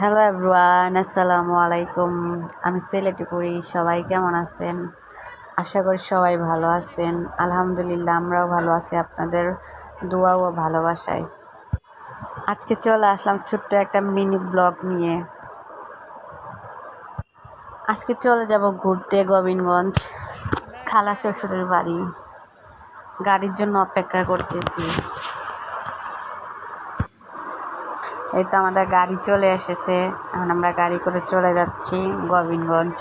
Hello everyone, আসসালামু আলাইকুম। আমি সিলেটে পড়ি। সবাই কেমন আছেন? আশা করি সবাই ভালো আছেন। আলহামদুলিল্লাহ, আমরাও ভালো আছি আপনাদের দোয়া ও ভালোবাসায়। আজকে চলে আসলাম ছোট্ট একটা মিনি ব্লগ নিয়ে। আজকে চলে যাব ঘুরতে গোবিন্দগঞ্জ, খালা শ্বশুরের বাড়ি। গাড়ির জন্য অপেক্ষা করতেছি। এই তো আমাদের গাড়ি চলে এসেছে। এখন আমরা গাড়ি করে চলে যাচ্ছি গোবিন্দগঞ্জ।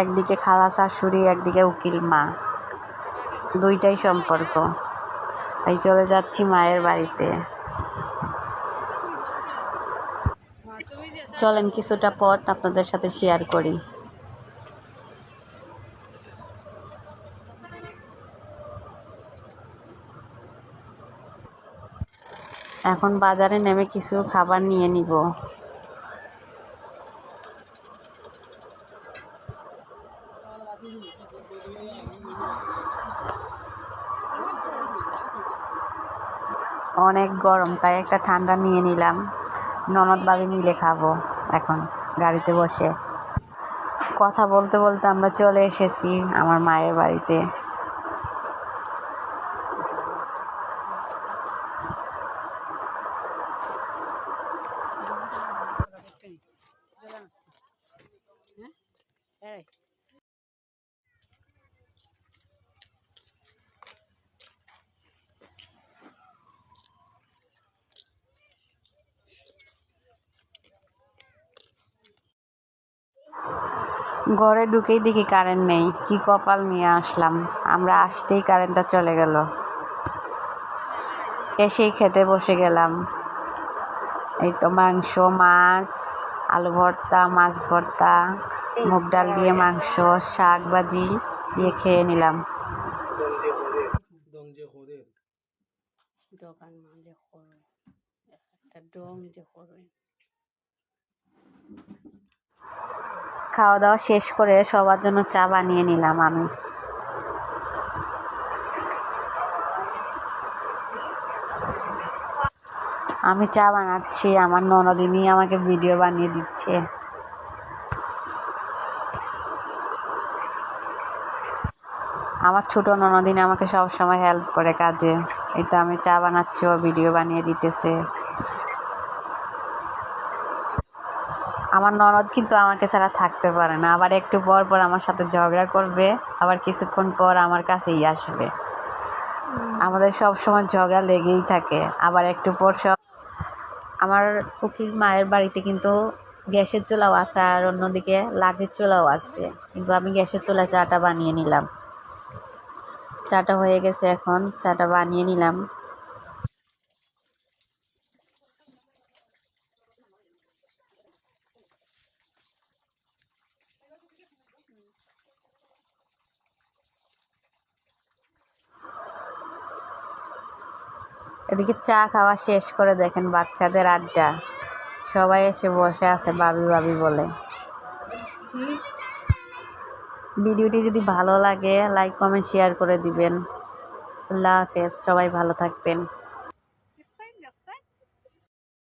একদিকে খালা শাশুড়ি, একদিকে উকিল মা, দুইটাই সম্পর্ক। তাই চলে যাচ্ছি মায়ের বাড়িতে। চলেন কিছুটা পথ আপনাদের সাথে শেয়ার করি। এখন বাজারে নেমে কিছু খাবার নিয়ে নিব। অনেক গরম, তাই একটা ঠান্ডা নিয়ে নিলাম। ননদ ভাবি মিলে খাবো এখন গাড়িতে বসে। কথা বলতে বলতে আমরা চলে এসেছি আমার মায়ের বাড়িতে। ঘরে ঢুকেই দেখি কারেন্ট নেই। কি কপাল নিয়ে আসলাম। আমরা আসতেই কারেন্টটা চলে গেল। এসেই খেতে বসে গেলাম। এই তো মাংস, মাছ, আলু ভর্তা, মাছ ভর্তা, মুগ ডাল দিয়ে মাংস, শাক ভাজি দিয়ে খেয়ে নিলাম। খাওয়া দাওয়া শেষ করে সবার জন্য চা বানিয়ে নিলাম আমি। আমি চা বানাচ্ছি, আমার ননদিনী আমাকে ভিডিও বানিয়ে দিচ্ছে। আমার ছোট ননদিনী আমাকে সবসময় হেল্প করে কাজে। এই তো আমি চা বানাচ্ছি, ও ভিডিও বানিয়ে দিতেছে। আমার ননদ কিন্তু আমাকে ছাড়া থাকতে পারে না। আবার একটু পর পর আমার সাথে ঝগড়া করবে, আবার কিছুক্ষণ পর আমার কাছেই আসবে। আমাদের সব সময় ঝগড়া লেগেই থাকে। আবার একটু পর আমার উকিল মায়ের বাড়িতে কিন্তু গ্যাসের চুলাও আছে, আর অন্যদিকে লাঠির চুলাও আছে। কিন্তু আমি গ্যাসের চুলা চাটা বানিয়ে নিলাম। চাটা হয়ে গেছে, এখন চাটা বানিয়ে নিলাম। এদিকে চা খাওয়া শেষ করে দেখেন বাচ্চাদের আড্ডা। সবাই এসে বসে আছে ভাবি ভাবি বলে। ভিডিওটি যদি ভালো লাগে লাইক কমেন্ট শেয়ার করে দিবেন। আল্লাহ হাফেজ, সবাই ভালো থাকবেন।